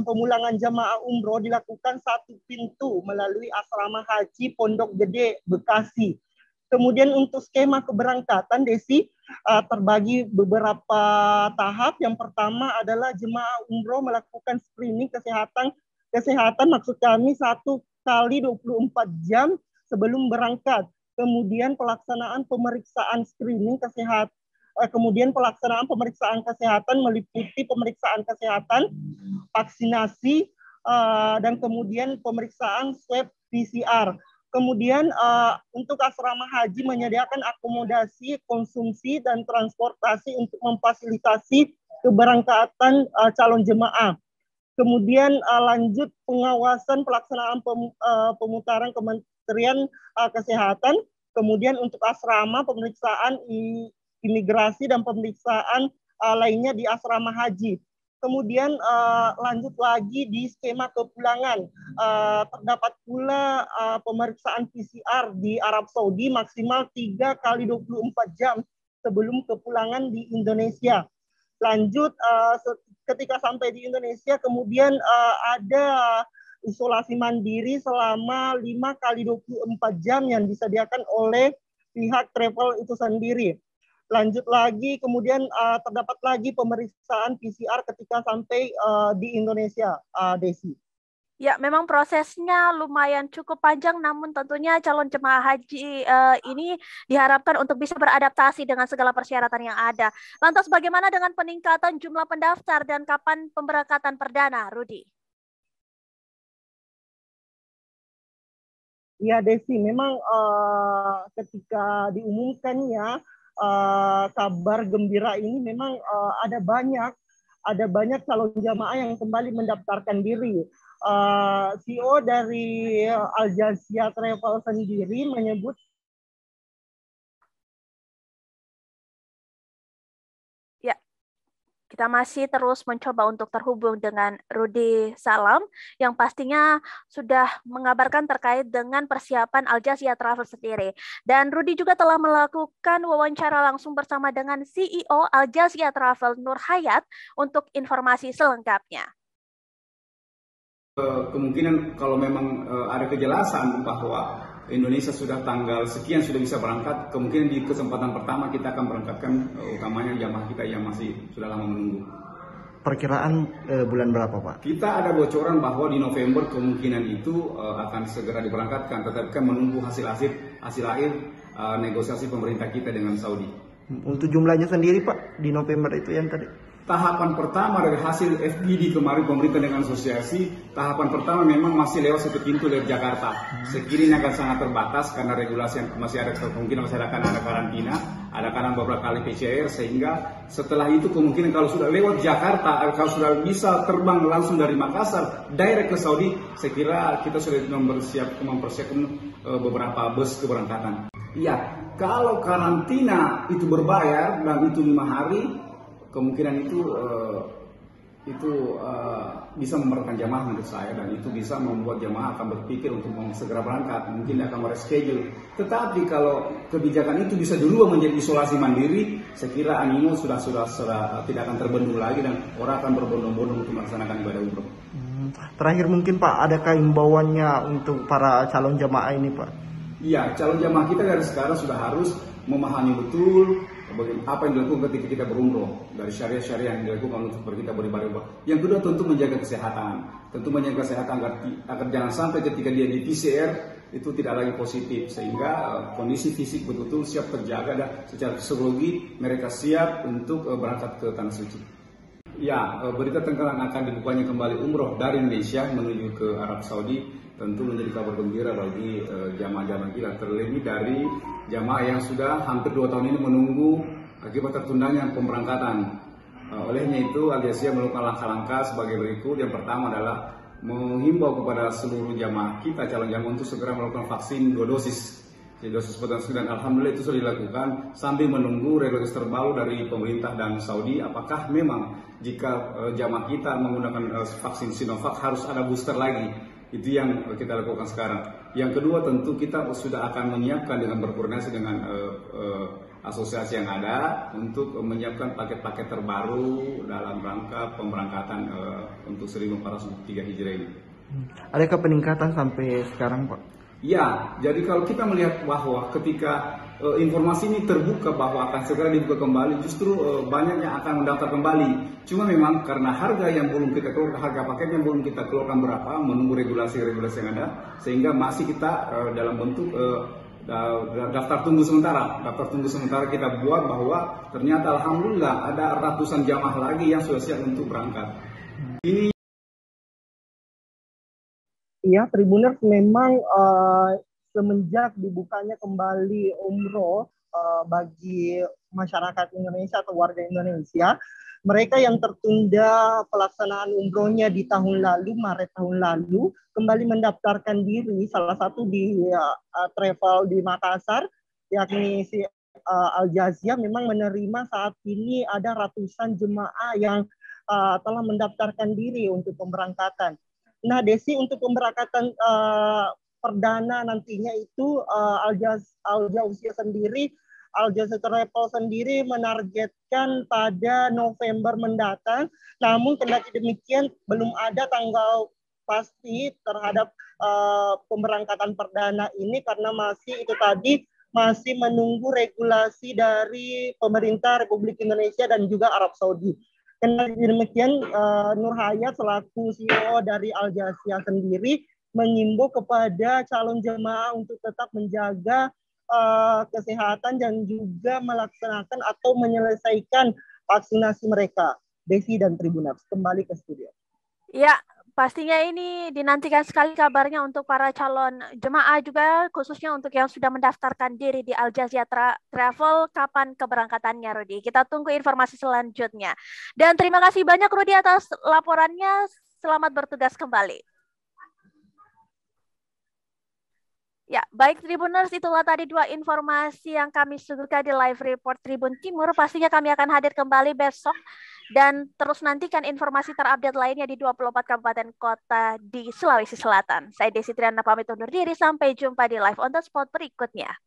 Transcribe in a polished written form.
Pemulangan jamaah umroh dilakukan satu pintu melalui asrama haji Pondok Gede, Bekasi. Kemudian untuk skema keberangkatan, Desi, terbagi beberapa tahap. Yang pertama adalah jemaah umroh melakukan screening kesehatan maksud kami 1 kali 24 jam sebelum berangkat. Kemudian pelaksanaan pemeriksaan screening kesehatan. Kemudian pelaksanaan pemeriksaan kesehatan meliputi pemeriksaan kesehatan, vaksinasi, dan kemudian pemeriksaan swab PCR. Kemudian untuk asrama haji menyediakan akomodasi, konsumsi, dan transportasi untuk memfasilitasi keberangkatan calon jemaah. Kemudian lanjut pengawasan pelaksanaan pemutaran Kementerian Kesehatan. Kemudian untuk asrama pemeriksaan imigrasi dan pemeriksaan lainnya di asrama haji. Kemudian lanjut lagi di skema kepulangan. Terdapat pula pemeriksaan PCR di Arab Saudi maksimal 3 kali 24 jam sebelum kepulangan di Indonesia. Lanjut ketika sampai di Indonesia kemudian ada isolasi mandiri selama 5 kali 24 jam yang disediakan oleh pihak travel itu sendiri. Lanjut lagi, kemudian terdapat lagi pemeriksaan PCR ketika sampai di Indonesia, Desi. Ya, memang prosesnya lumayan cukup panjang, namun tentunya calon jemaah haji ini diharapkan untuk bisa beradaptasi dengan segala persyaratan yang ada. Lantas bagaimana dengan peningkatan jumlah pendaftar dan kapan pemberangkatan perdana, Rudi? Ya, Desi, memang ketika diumumkannya kabar gembira ini memang ada banyak calon jamaah yang kembali mendaftarkan diri. CEO dari Al Jazeera Travel sendiri menyebut kita masih terus mencoba untuk terhubung dengan Rudi Salam yang pastinya sudah mengabarkan terkait dengan persiapan Al Jazeera Travel sendiri. Dan Rudi juga telah melakukan wawancara langsung bersama dengan CEO Al Jazeera Travel Nur Hayat untuk informasi selengkapnya. Kemungkinan kalau memang ada kejelasan bahwa Indonesia sudah tanggal sekian sudah bisa berangkat, kemungkinan di kesempatan pertama kita akan berangkatkan utamanya jamaah kita yang masih sudah lama menunggu. Perkiraan bulan berapa, Pak? Kita ada bocoran bahwa di November kemungkinan itu akan segera diberangkatkan, tetapi kan menunggu hasil akhir negosiasi pemerintah kita dengan Saudi. Untuk jumlahnya sendiri, Pak, di November itu yang tadi? Tahapan pertama dari hasil FGD kemarin pemerintah dengan asosiasi, tahapan pertama memang masih lewat satu pintu dari Jakarta. Sekiranya akan sangat terbatas karena regulasi yang masih ada kemungkinan masih akan ada karantina, ada beberapa kali PCR, sehingga setelah itu kemungkinan kalau sudah lewat Jakarta, kalau sudah bisa terbang langsung dari Makassar direct ke Saudi, saya kira kita sudah mempersiapkan beberapa bus keberangkatan. Iya, kalau karantina itu berbayar dan itu 5 hari, kemungkinan itu bisa memperlukan jamaah menurut saya, dan itu bisa membuat jamaah akan berpikir untuk segera berangkat, mungkin akan mereschedule. Tetapi kalau kebijakan itu bisa dulu menjadi isolasi mandiri, saya kira animo sudah tidak akan terbendung lagi dan orang akan berbondong-bondong untuk melaksanakan ibadah umroh. Terakhir mungkin Pak, adakah imbauannya untuk para calon jamaah ini, Pak? Iya, calon jamaah kita dari sekarang sudah harus memahami betul apa yang dilakukan ketika kita berumroh, dari syariah-syariah yang dilakukan untuk kita beribadah. Yang kedua tentu menjaga kesehatan, agar jangan sampai ketika dia di PCR itu tidak lagi positif, sehingga kondisi fisik betul-betul siap terjaga dan secara psikologi mereka siap untuk berangkat ke tanah suci. Ya, berita tentang akan dibukanya kembali umroh dari Indonesia menuju ke Arab Saudi tentu menjadi kabar gembira bagi jamaah-jamaah kita, terlebih dari jamaah yang sudah hampir 2 tahun ini menunggu akibat tertundanya pemberangkatan. Olehnya itu Al Jazeera melakukan langkah-langkah sebagai berikut. Yang pertama adalah menghimbau kepada seluruh jamaah kita, calon jamaah, untuk segera melakukan vaksin 2 dosis. Dosis pertama, dan alhamdulillah itu sudah dilakukan sambil menunggu regulasi terbaru dari pemerintah dan Saudi. Apakah memang jika jamaah kita menggunakan vaksin Sinovac harus ada booster lagi? Itu yang kita lakukan sekarang. Yang kedua tentu kita sudah akan menyiapkan dengan berkoordinasi dengan asosiasi yang ada untuk menyiapkan paket-paket terbaru dalam rangka pemberangkatan untuk 1403 Hijriah ini. Adakah peningkatan sampai sekarang, Pak? Ya, jadi kalau kita melihat bahwa ketika informasi ini terbuka bahwa akan segera dibuka kembali, justru banyak yang akan mendaftar kembali. Cuma memang karena harga yang belum kita keluarkan, harga paket yang belum kita keluarkan berapa, menunggu regulasi-regulasi yang ada, sehingga masih kita dalam bentuk daftar tunggu sementara. Daftar tunggu sementara kita buat bahwa ternyata alhamdulillah ada ratusan jamaah lagi yang sudah siap untuk berangkat. Ini Iya, Tribuners, memang semenjak dibukanya kembali umroh bagi masyarakat Indonesia atau warga Indonesia, mereka yang tertunda pelaksanaan umrohnya di tahun lalu, Maret tahun lalu, kembali mendaftarkan diri, salah satu di travel di Makassar, yakni si Al Jaziah, memang menerima saat ini ada ratusan jemaah yang telah mendaftarkan diri untuk pemberangkatan. Nah, Desi, untuk pemberangkatan perdana nantinya itu Al Jaziah sendiri, Al Jaziah Travel sendiri menargetkan pada November mendatang. Namun kendati demikian belum ada tanggal pasti terhadap pemberangkatan perdana ini karena masih menunggu regulasi dari pemerintah Republik Indonesia dan juga Arab Saudi. Karena demikian, Nur Hayat selaku CEO dari Al Jaziah sendiri mengimbau kepada calon jemaah untuk tetap menjaga kesehatan dan juga melaksanakan atau menyelesaikan vaksinasi mereka. Desi dan Tribuners, kembali ke studio. Ya, pastinya ini dinantikan sekali kabarnya untuk para calon jemaah juga, khususnya untuk yang sudah mendaftarkan diri di Al Jaziah Travel. Kapan keberangkatannya, Rudi? Kita tunggu informasi selanjutnya. Dan terima kasih banyak, Rudi, atas laporannya. Selamat bertugas kembali. Ya, baik Tribuners, itulah tadi dua informasi yang kami suguhkan di live report Tribun Timur. Pastinya kami akan hadir kembali besok dan terus nantikan informasi terupdate lainnya di 24 kabupaten kota di Sulawesi Selatan. Saya Desi Triana pamit undur diri, sampai jumpa di live on the spot berikutnya.